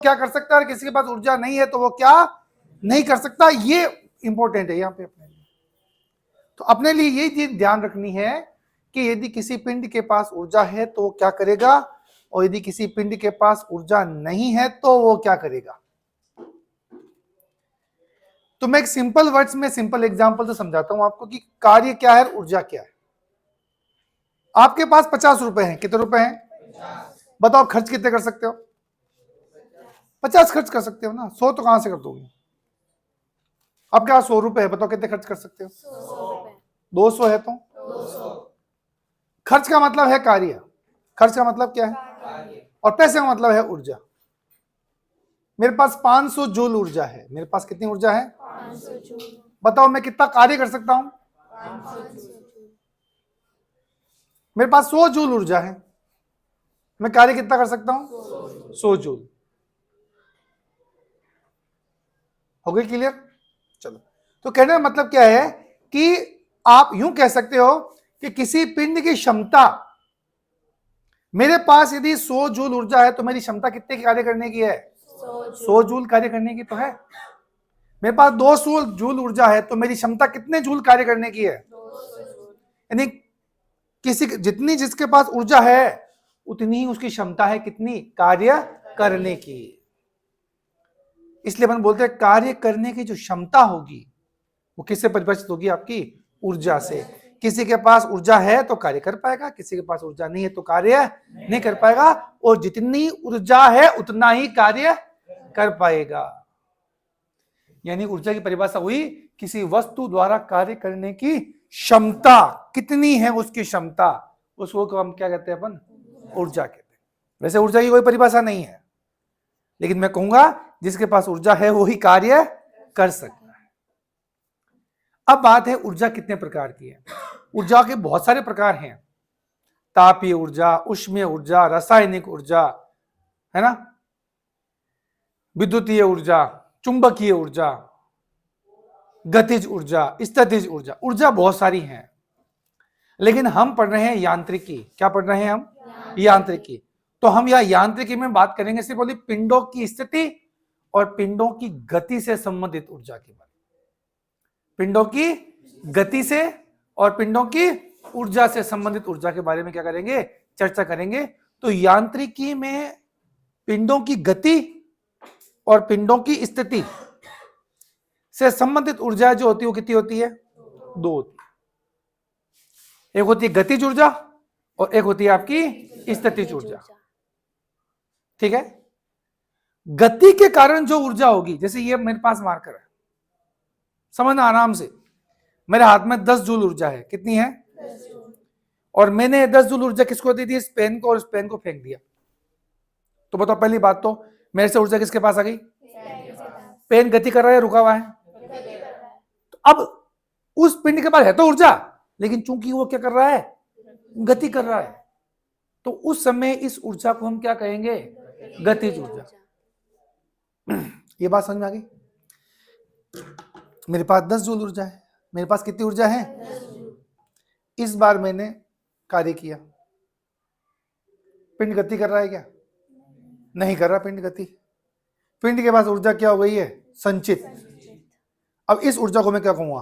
क्या कर सकता है और किसी के पास ऊर्जा नहीं है तो वो क्या नहीं कर सकता, ये इंपॉर्टेंट है यहाँ पे अपने लिए। तो अपने लिए ये चीज ध्यान रखनी है कि यदि किसी पिंड के पास ऊर्जा है तो वो क्या करेगा, और यदि किसी पिंड के पास ऊर्जा नहीं है तो वो क्या करेगा। तो मैं एक सिंपल वर्ड्स में सिंपल एग्जांपल से समझाता हूं आपको कि कार्य क्या है, ऊर्जा क्या है। आपके पास 50 रुपए हैं, कितने रुपए हैं, बताओ खर्च कितने कर सकते हो, 50 खर्च कर सकते हो ना, 100 तो कहां से कर दोगे। आपके पास 100 रुपए है, बताओ कितने खर्च कर सकते हो, 200 है तो 200। खर्च का मतलब है कार्य, खर्च का मतलब क्या है, और पैसे का मतलब है ऊर्जा। मेरे पास 500 जूल ऊर्जा है, मेरे पास कितनी ऊर्जा है, 500 जूल। बताओ मैं कितना कार्य कर सकता हूं, 500 जूल। मेरे पास 100 जूल ऊर्जा है, मैं कार्य कितना कर सकता हूं, 100 जूल। हो गई क्लियर। चलो, तो कहने का मतलब क्या है कि आप यूं कह सकते हो कि किसी पिंड की क्षमता, मेरे पास यदि 100 जूल ऊर्जा है तो मेरी क्षमता कितने की कार्य करने की है, 100 जूल कार्य करने की तो है। मेरे पास 200 जूल ऊर्जा है तो मेरी क्षमता कितने जूल कार्य करने की है, यानी किसी जितनी जिसके पास ऊर्जा है उतनी ही उसकी क्षमता है कितनी, कार्य करने की। इसलिए अपन बोलते हैं कार्य करने की जो क्षमता होगी वो किससे परिभाषित होगी, आपकी ऊर्जा से। किसी के पास ऊर्जा है तो कार्य कर पाएगा, किसी के पास ऊर्जा नहीं है तो कार्य नहीं कर पाएगा, और जितनी ऊर्जा है उतना ही कार्य कर पाएगा। यानी ऊर्जा की परिभाषा हुई किसी वस्तु द्वारा कार्य करने की क्षमता, कितनी है उसकी क्षमता, उसको हम क्या कहते हैं, अपन ऊर्जा कहते हैं। वैसे ऊर्जा की कोई परिभाषा नहीं है, लेकिन मैं कहूंगा जिसके पास ऊर्जा है वो ही कार्य कर सकता है। अब बात है ऊर्जा कितने प्रकार की है। ऊर्जा के बहुत सारे प्रकार हैं, तापीय ऊर्जा, ऊष्मीय ऊर्जा, रासायनिक ऊर्जा, है ना, विद्युतीय ऊर्जा, चुंबकीय ऊर्जा, गतिज ऊर्जा, स्थितिज ऊर्जा। ऊर्जा बहुत सारी हैं, लेकिन हम पढ़ रहे हैं यांत्रिकी। क्या पढ़ रहे हैं हम, यांत्रिकी। तो हम यह यांत्रिकी में बात करेंगे सिर्फ बोली पिंडों की स्थिति और पिंडों की गति से संबंधित ऊर्जा के बारे में। पिंडों की गति से और पिंडों की ऊर्जा से संबंधित ऊर्जा के बारे में क्या करेंगे, चर्चा करेंगे। तो यांत्रिकी में पिंडों की गति और पिंडों की स्थिति से संबंधित ऊर्जा जो होती है वो कितनी होती है, 2 होती है। एक होती है गतिज ऊर्जा और एक होती है आपकी स्थितिज ऊर्जा। ठीक है। गति के कारण जो ऊर्जा होगी, जैसे ये मेरे पास मार्कर है, समझना आराम से, मेरे हाथ में 10 जूल ऊर्जा है, कितनी है, 10 जूल। और मैंने 10 जूल ऊर्जा किसको दे दी, इस पेन को, और इस पेन को फेंक दिया। तो बताओ पहली बात तो मेरे से ऊर्जा किसके पास आ गई, पेन गति कर रहा है, रुका हुआ है। तो अब उस पिंड के पास है तो ऊर्जा, लेकिन चूंकि वो क्या कर रहा है, गति कर रहा है, तो उस समय इस ऊर्जा को हम क्या कहेंगे, गतिज ऊर्जा। ये बात समझ में आ गई। मेरे पास 10 जूल ऊर्जा है, मेरे पास कितनी ऊर्जा है, इस बार मैंने कार्य किया, पिंड गति कर रहा है क्या, नहीं कर रहा पिंड गति। पिंड के पास ऊर्जा क्या हो गई है, संचित। अब इस ऊर्जा को मैं क्या कहूंगा,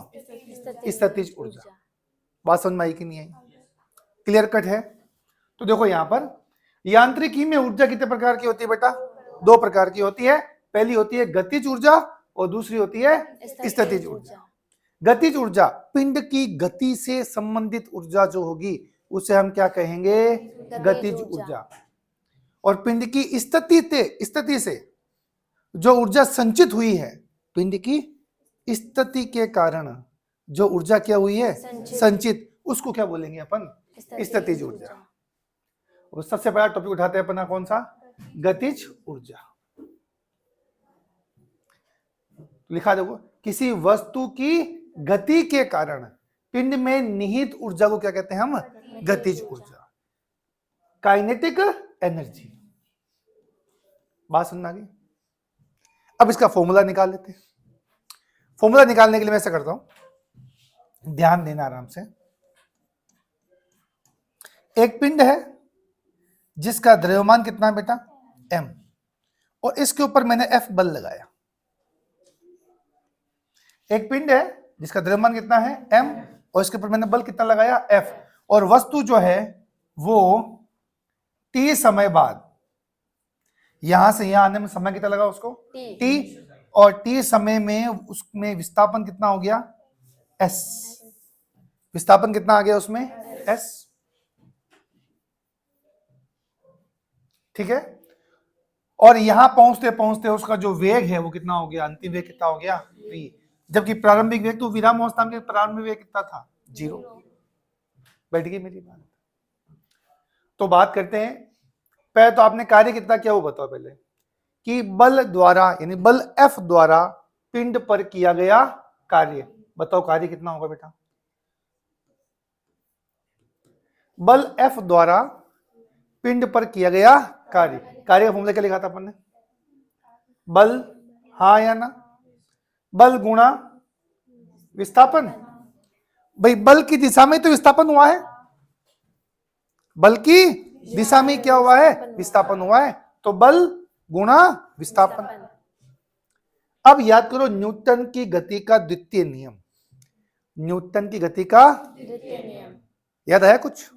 स्थितिज ऊर्जा। बात समझ में आई कि नहीं आई, क्लियर कट है। तो देखो यहां पर यांत्रिकी में ऊर्जा कितने प्रकार की होती है बेटा, 2 प्रकार की होती है। पहली होती है गतिज ऊर्जा और दूसरी होती है स्थितिज ऊर्जा। गतिज ऊर्जा पिंड की गति से संबंधित ऊर्जा जो होगी उसे हम क्या कहेंगे, गतिज ऊर्जा। और पिंड की स्थिति से जो ऊर्जा संचित हुई है, पिंड की स्थिति के कारण जो ऊर्जा क्या हुई है, संचित, उसको क्या बोलेंगे अपन, स्थितिज ऊर्जा। और सबसे पहला टॉपिक उठाते हैं अपना कौन सा, गतिज ऊर्जा। लिखा देखो, किसी वस्तु की गति के कारण पिंड में निहित ऊर्जा को क्या कहते हैं हम, गतिज ऊर्जा, काइनेटिक एनर्जी। बात समझ में आ गई। अब इसका फॉर्मूला निकाल लेते हैं। फॉर्मूला निकालने के लिए मैं ऐसा करता हूं, ध्यान देना आराम से। एक पिंड है जिसका द्रव्यमान कितना है बेटा, m, और इसके ऊपर मैंने F बल लगाया। एक पिंड है जिसका द्रव्यमान कितना है m, और इसके ऊपर मैंने बल कितना लगाया F, और वस्तु जो है वो t समय बाद, यहां से यहां आने में समय कितना लगा उसको t, और t समय में उसमें विस्थापन कितना हो गया s, विस्थापन कितना आ गया उसमें s, ठीक है। और यहां पहुंचते पहुंचते उसका जो वेग है वो कितना हो गया, अंतिम वेग कितना हो गया v, जबकि प्रारंभिक वेग तो विराम अवस्था में प्रारंभिक वेग कितना था 0। बैठ गई मेरी बात। तो बात करते हैं, पहले तो आपने कार्य कितना किया वो बताओ पहले, कि बल द्वारा यानी बल F द्वारा पिंड पर किया गया कार्य, बताओ कार्य कितना होगा बेटा। बल F द्वारा पिंड पर किया गया कार्य, कार्य का फॉर्मूला क्या लिखा था अपन ने, बल, हाँ या ना, बल गुणा विस्थापन। भाई बल की दिशा में तो विस्थापन हुआ है, बल की दिशा में क्या हुआ है विस्थापन हुआ है, तो बल गुणा विस्थापन। अब याद करो न्यूटन की गति का द्वितीय नियम, न्यूटन की गति का द्वितीय नियम याद आया कुछ,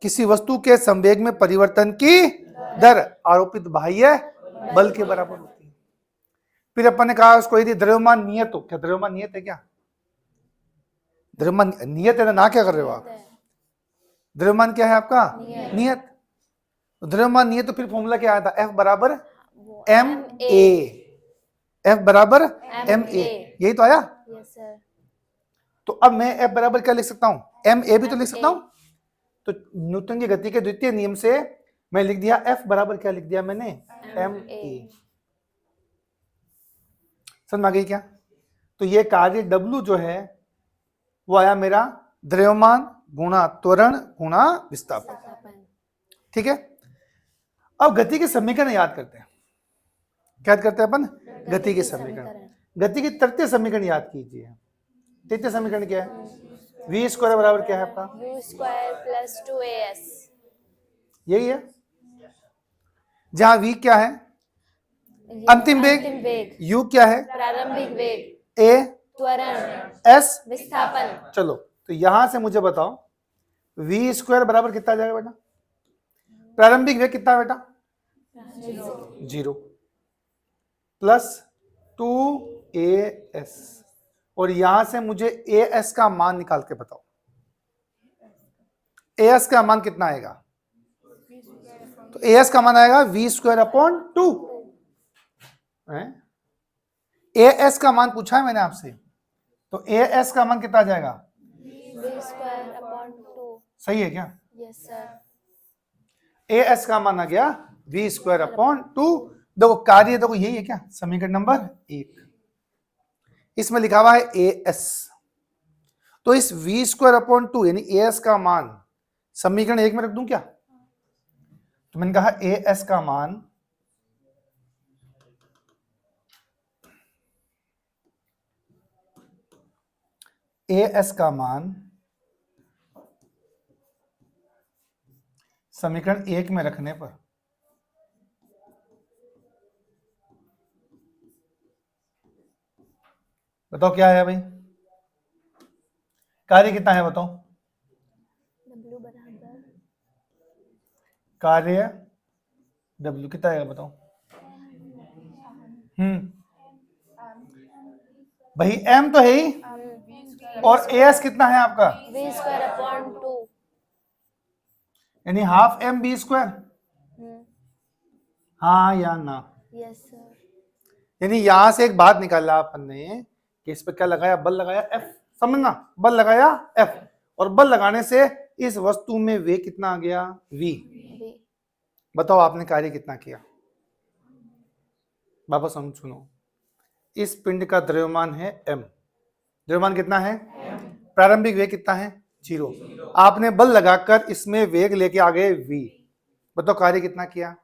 किसी वस्तु के संवेग में परिवर्तन की दर आरोपित बाह्य बल के बराबर होती है। फिर अपन ने कहा उसको यदि द्रव्यमान नियत हो, क्या द्रव्यमान नियत है, क्या द्रव्यमान नियत है ना, क्या कर रहे हो आप, द्रव्यमान क्या है आपका नियत, द्रव्यमान नियत, तो फिर फॉर्मूला क्या आया था F बराबर ma, F बराबर ma, यही तो आया। Yes sir. तो अब मैं F बराबर क्या लिख सकता हूं, ma भी तो लिख सकता हूं। तो न्यूटन की गति के द्वितीय नियम से मैं लिख दिया F बराबर क्या लिख दिया मैंने ma, समझ आ गई क्या। तो ये कार्य W जो है वो आया मेरा द्रव्यमान गुणा त्वरण गुणा विस्थापन, ठीक है। अब गति के समीकरण याद करते हैं, क्या याद करते हैं अपन, गति के समीकरण, गति के तृतीय समीकरण याद कीजिए। तृतीय समीकरण क्या है, v स्क्वायर बराबर क्या है आपका u स्क्वायर प्लस 2as, यही है, जहां v क्या है अंतिम वेग, u क्या है प्रारंभिक वेग, a, त्वरण, s विस्थापन। चलो तो यहां से मुझे बताओ v स्क्वायर बराबर कितना आ जाएगा बेटा, प्रारंभिक वेग कितना है बेटा 0 प्लस 2as, और यहां से मुझे as का मान निकाल के बताओ, as का मान कितना आएगा, तो as का मान आएगा v स्क्वायर अपॉन 2, as का मान पूछा है मैंने आपसे, तो as का मान कितना आ जाएगा v स्क्वायर अपॉन 2, सही है क्या, यस सर। as का मान आ गया v स्क्वायर अपॉन 2। देखो कार्य देखो यही है क्या, समीकरण नंबर 1, इसमें लिखा हुआ है as, तो इस v स्क्वायर अपॉन 2 यानी as का मान समीकरण 1 में रख दूं क्या, तो मैंने कहा as का मान समीकरण 1 में रखने पर बताओ क्या है भाई, कार्य कितना है बताओ, w बराबर कार्य W कितना है बताओ, भाई m तो है ही, और as कितना है आपका v स्क्वायर अपॉन 2, यानी हाफ m b स्क्वायर, हाँ या ना, यस सर। यानी यहां से एक बात निकाला अपन ने कि इस पर क्या लगाया, बल लगाया F, समझना, बल लगाया F, और बल लगाने से इस वस्तु में वेग कितना आ गया v, बताओ आपने कार्य कितना किया, वापस हम सुनो, इस पिंड का द्रव्यमान है m, द्रव्यमान कितना है प्रारंभिक वेग कितना है 0, आपने बल लगाकर इसमें वेग लेके आ गए v, बताओ कार्य कितना किया,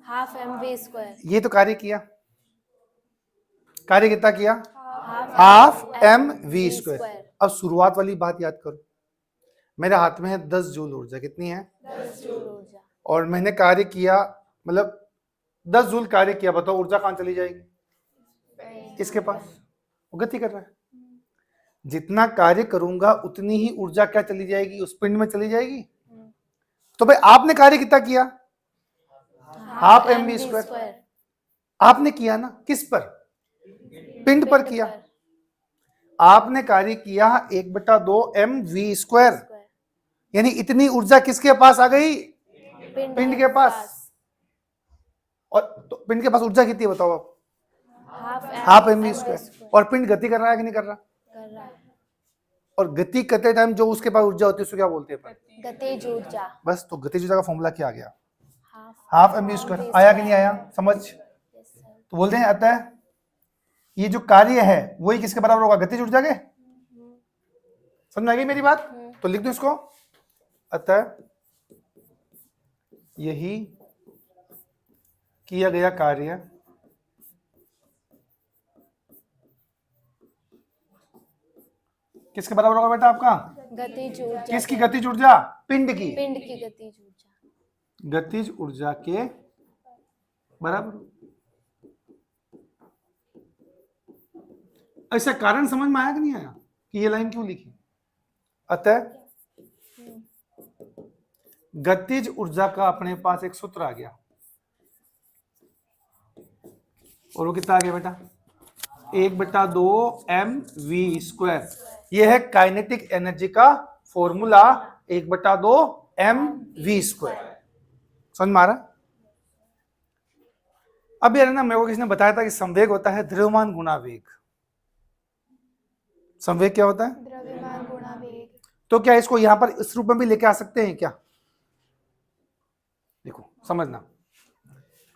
हाफ एम वी स्क्वायर, ये तो कार्य किया, कार्य कितना किया हाफ एम वी स्क्वायर। अब शुरुआत वाली बात याद करो, मेरे हाथ में है 10 जूल ऊर्जा, कितनी है 10 जूल ऊर्जा, और मैंने कार्य किया मतलब 10 जूल कार्य किया, बताओ ऊर्जा कहां चली जाएगी? इसके पास, वो गति कर रहा है। जितना कार्य करूंगा उतनी ही ऊर्जा क्या चली जाएगी? उस पिंड में चली जाएगी। तो भाई आपने कार्य कितना किया? Half mv square. आपने किया ना, किस पर? पिंड पर किया। आपने कार्य किया 1/2 mv स्क्वायर, यानी इतनी ऊर्जा किसके पास आ गई? पिंड के पास। और तो पिंड के पास ऊर्जा कितनी है बताओ आप? Half mv square. और पिंड गति कर रहा है कि नहीं कर रहा? कर रहा है। और गति करते टाइम जो उसके पास ऊर्जा होती है उसको क्या बोलते हैं? गतिज ऊर्जा। बस, तो गतिज ऊर्जा का फॉर्मूला क्या आ गया? Half half mv square. आया कि नहीं आया समझ? तो बोलते हैं अतः ये जो कार्य है वही किसके बराबर होगा? गतिज ऊर्जा के। समझ आ गई मेरी बात? तो लिख दो इसको, अतः यही किया गया कार्य किसके बराबर होगा बेटा आपका? गतिज ऊर्जा। किसकी गतिज ऊर्जा? पिंड की। पिंड की गतिज ऊर्जा। गतिज ऊर्जा के बराबर। ऐसा कारण समझ में आया कि नहीं आया कि ये लाइन क्यों लिखी? अतः गतिज ऊर्जा का अपने पास एक सूत्र आ गया, और वो कितना आ गया बेटा? 1/2 mv स्क्वायर। यह है काइनेटिक एनर्जी का फॉर्मूला, 1/2 mv स्क्वायर। समझ में आ रहा? अब यार ना, मेरे को किसी ने बताया था कि संवेग होता है द्रव्यमान गुणा वेग। संवेग क्या होता है? द्रव्यमान गुणा वेग। तो क्या इसको यहां पर इस रूप में भी लेके आ सकते हैं क्या? देखो समझना,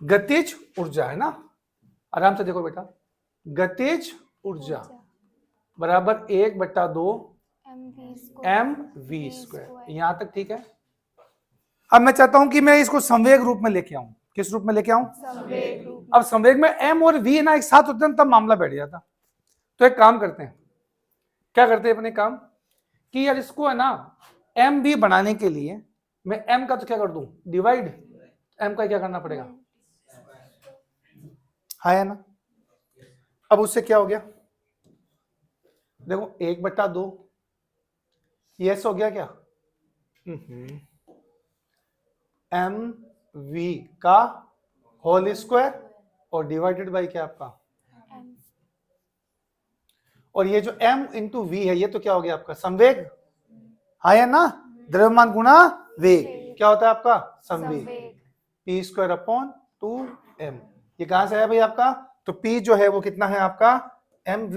गतिज ऊर्जा है ना, आराम से देखो बेटा, गतिज ऊर्जा बराबर 1/2 mv स्क्वायर। यहां तक ठीक है। अब मैं चाहता हूं कि मैं इसको संवेग रूप में लेके आऊं। किस रूप में लेके आऊं? संवेग रूप। अब संवेग में m और v ना एक साथ होते हैं तब मामला बैठ जाता। तो एक काम करते हैं, क्या करते हैं अपने काम कि यार इसको है ना mv बनाने के लिए मैं m का तो क्या कर दूं? डिवाइड। m का क्या करना पड़ेगा? है ना। अब उससे क्या हो गया? देखो 1/2 यस हो गया क्या? mv का होल स्क्वायर और डिवाइडेड बाय क्या आपका? और ये जो m इंटू वी है ये तो क्या हो गया आपका? संवेग। हाँ या ना, द्रव्यमान गुणा वेग क्या होता है आपका? संवेग। p square upon 2m। ये कहां से आया भाई आपका? तो p जो है वो कितना है आपका? mv।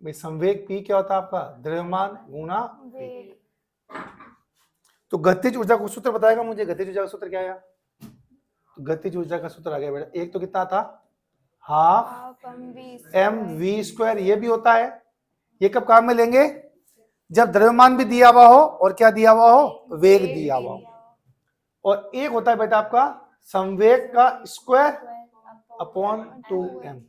भाई संवेग p क्या होता है आपका? द्रव्यमान गुणा वेग। तो गतिज ऊर्जा का सूत्र बताएगा मुझे? गतिज ऊर्जा का सूत्र क्या आया? तो गतिज ऊर्जा का सूत्र आ गया बेटा, एक तो कितना था? Half mv square. ये भी होता है। ये कब काम में लेंगे? जब द्रव्यमान भी दिया हुआ हो और क्या दिया हुआ हो? वेग दिया हुआ हो। और एक होता है बेटा आपका संवेग का स्क्वायर अपॉन 2m।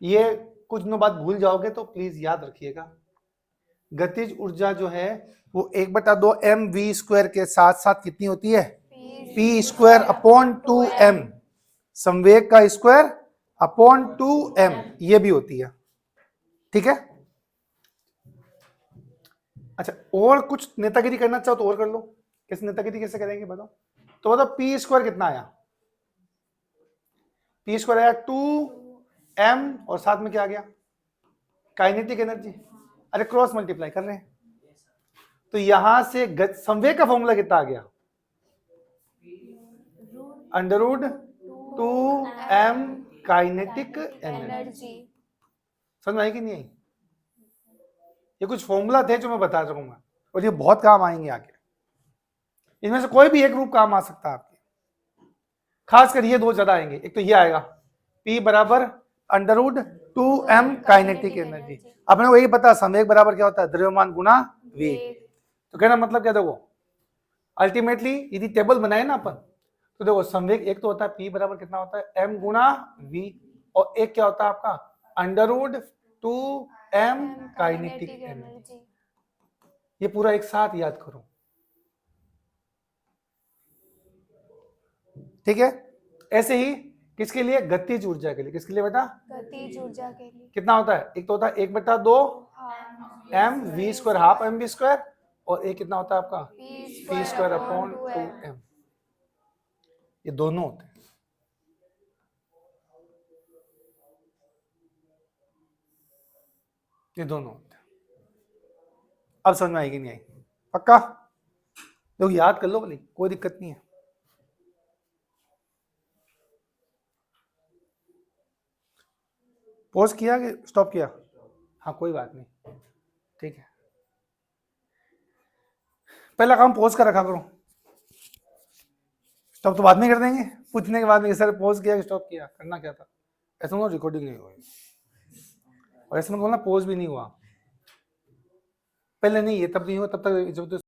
ये कुछ दिनों बाद भूल जाओगे तो प्लीज याद रखिएगा। गतिज ऊर्जा जो है वो 1/2 mv स्क्वायर के साथ साथ कितनी होती है? p square upon 2m। संवेग का स्क्वायर अपॉन 2m ये भी होती है। ठीक है। अच्छा, और कुछ नेतागिरी करना चाहो तो और कर लो। कैसे नेतागिरी कैसे करेंगे बताओ? तो बताओ p स्क्वायर कितना आया? p स्क्वायर आया 2m और साथ में क्या आ गया? Kinetic energy. अरे क्रॉस मल्टीप्लाई कर रहे हैं तो यहां से संवेग का फॉर्मूला कितना आ गया? Under root 2m kinetic energy. समझ आई कि नहीं आई? ये कुछ फॉर्मूला थे जो मैं बता सकूंगा और ये बहुत काम आएंगे आगे। इनमें से कोई भी एक रूप काम आ सकता है आपके, खासकर ये दो ज्यादा आएंगे। एक तो ये आएगा P बराबर अंडरवुड 2m काइनेटिक एनर्जी। अपने को यही पता संवेग बराबर क्या होता है? द्रव्यमान गुणा वेग। तो कहना मतलब क्या? देखो अल्टीमेटली यदि टेबल बनाए ना अपन तो देखो संवेग एक तो होता है P बराबर कितना होता है? m गुणा v, और एक क्या होता है आपका? Under root 2m kinetic energy. ये पूरा एक साथ याद करो। ठीक है, ऐसे ही किसके लिए, गतिज ऊर्जा के लिए, किसके लिए बेटा, गतिज ऊर्जा के लिए कितना होता है, एक तो होता है 1/2 M V square, half M V square, और एक कितना होता है आपका पी स्क्वायर अपॉन 2m, ये दोनों होते हैं। ये दोनों होते हैं। अब समझ में आएगी नहीं आई, पक्का लोग याद कर लो बोली, कोई दिक्कत नहीं है। पॉज किया कि स्टॉप किया, हाँ कोई बात नहीं, ठीक है। पहला काम पॉज कर रखा करो, स्टॉप तो बाद में कर देंगे, पूछने के बाद में सर पॉज किया कि स्टॉप किया, करना क्या था, ऐसा ना रिकॉर्डिंग नहीं हुई, और ऐसा मत बोलना पॉज भी नहीं हुआ, पहले नहीं है तब नहीं हुआ, तब तक जब